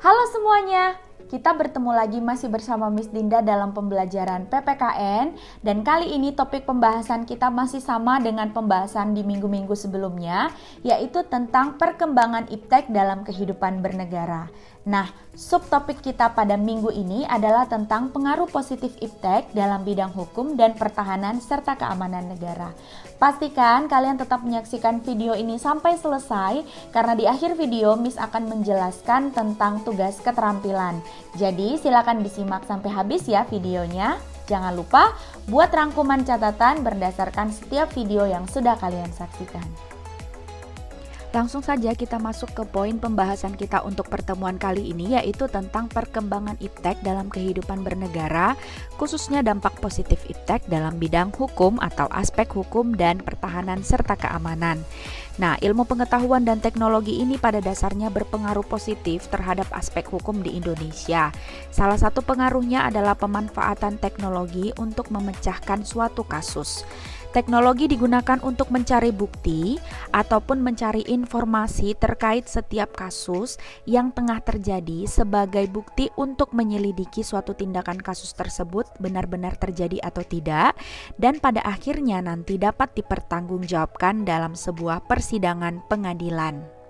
Halo semuanya, kita bertemu lagi masih bersama Miss Dinda dalam pembelajaran PPKN. Dan kali ini topik pembahasan kita masih sama dengan pembahasan di minggu-minggu sebelumnya, yaitu tentang perkembangan iptek dalam kehidupan bernegara. Nah, subtopik kita pada minggu ini adalah tentang pengaruh positif iptek dalam bidang hukum dan pertahanan serta keamanan negara. Pastikan kalian tetap menyaksikan video ini sampai selesai, karena di akhir video Miss akan menjelaskan tentang tugas keterampilan. Jadi silakan disimak sampai habis ya videonya. Jangan lupa buat rangkuman catatan berdasarkan setiap video yang sudah kalian saksikan. Langsung saja kita masuk ke poin pembahasan kita untuk pertemuan kali ini, yaitu tentang perkembangan iptek dalam kehidupan bernegara, khususnya dampak positif iptek dalam bidang hukum atau aspek hukum dan pertahanan serta keamanan. Nah, ilmu pengetahuan dan teknologi ini pada dasarnya berpengaruh positif terhadap aspek hukum di Indonesia. Salah satu pengaruhnya adalah pemanfaatan teknologi untuk memecahkan suatu kasus. Teknologi digunakan untuk mencari bukti ataupun mencari informasi terkait setiap kasus yang tengah terjadi sebagai bukti untuk menyelidiki suatu tindakan kasus tersebut benar-benar terjadi atau tidak, dan pada akhirnya nanti dapat dipertanggungjawabkan dalam sebuah persidangan pengadilan.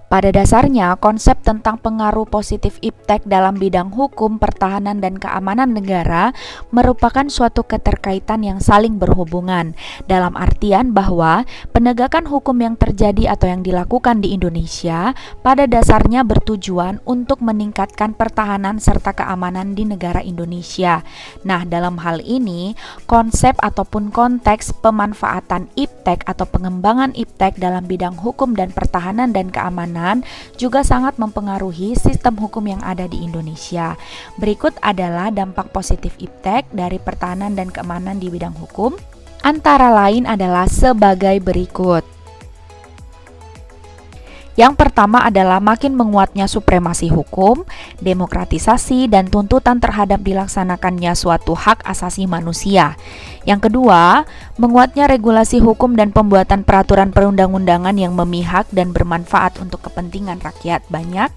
Pada dasarnya, konsep tentang pengaruh positif iptek dalam bidang hukum, pertahanan, dan keamanan negara merupakan suatu keterkaitan yang saling berhubungan, dalam artian bahwa penegakan hukum yang terjadi atau yang dilakukan di Indonesia pada dasarnya bertujuan untuk meningkatkan pertahanan serta keamanan di negara Indonesia. Nah, dalam hal ini, konsep ataupun konteks pemanfaatan iptek atau pengembangan iptek dalam bidang hukum dan pertahanan dan keamanan juga sangat mempengaruhi sistem hukum yang ada di Indonesia. Berikut adalah dampak positif iptek dari pertahanan dan keamanan di bidang hukum. Antara lain adalah sebagai berikut. Yang pertama adalah makin menguatnya supremasi hukum, demokratisasi, dan tuntutan terhadap dilaksanakannya suatu hak asasi manusia. Yang kedua, menguatnya regulasi hukum dan pembuatan peraturan perundang-undangan yang memihak dan bermanfaat untuk kepentingan rakyat banyak.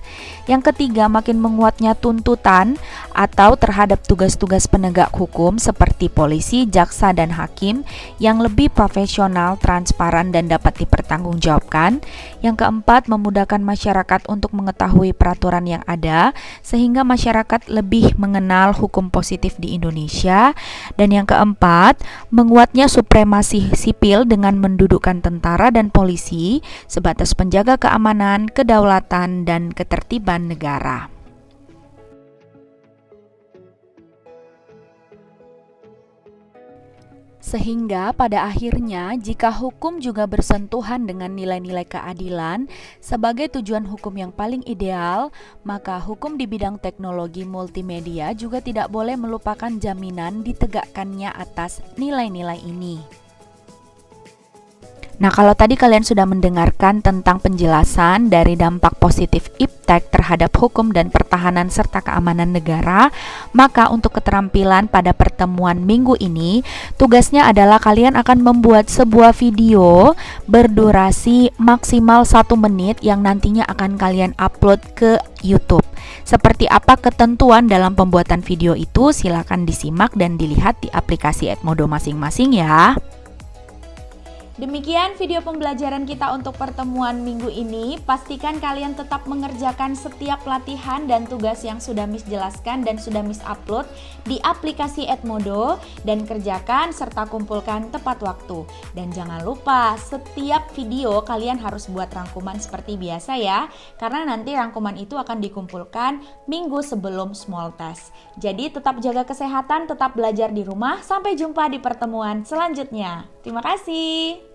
Yang ketiga, makin menguatnya tuntutan atau terhadap tugas-tugas penegak hukum seperti polisi, jaksa, dan hakim yang lebih profesional, transparan, dan dapat dipertanggungjawabkan. Yang keempat, memudahkan masyarakat untuk mengetahui peraturan yang ada sehingga masyarakat lebih mengenal hukum positif di Indonesia. Dan yang keempat, menguatnya supremasi sipil dengan mendudukkan tentara dan polisi sebatas penjaga keamanan, kedaulatan, dan ketertiban negara. Sehingga pada akhirnya jika hukum juga bersentuhan dengan nilai-nilai keadilan sebagai tujuan hukum yang paling ideal, maka hukum di bidang teknologi multimedia juga tidak boleh melupakan jaminan ditegakkannya atas nilai-nilai ini. Nah, kalau tadi kalian sudah mendengarkan tentang penjelasan dari dampak positif iptek terhadap hukum dan pertahanan serta keamanan negara, maka untuk keterampilan pada pertemuan minggu ini, tugasnya adalah kalian akan membuat sebuah video berdurasi maksimal 1 menit yang nantinya akan kalian upload ke YouTube. Seperti apa ketentuan dalam pembuatan video itu, silakan disimak dan dilihat di aplikasi Edmodo masing-masing ya. Demikian video pembelajaran kita untuk pertemuan minggu ini. Pastikan kalian tetap mengerjakan setiap latihan dan tugas yang sudah Miss jelaskan dan sudah Miss upload di aplikasi Edmodo, dan kerjakan serta kumpulkan tepat waktu. Dan jangan lupa setiap video kalian harus buat rangkuman seperti biasa ya, karena nanti rangkuman itu akan dikumpulkan minggu sebelum small test. Jadi tetap jaga kesehatan, tetap belajar di rumah. Sampai jumpa di pertemuan selanjutnya. Terima kasih.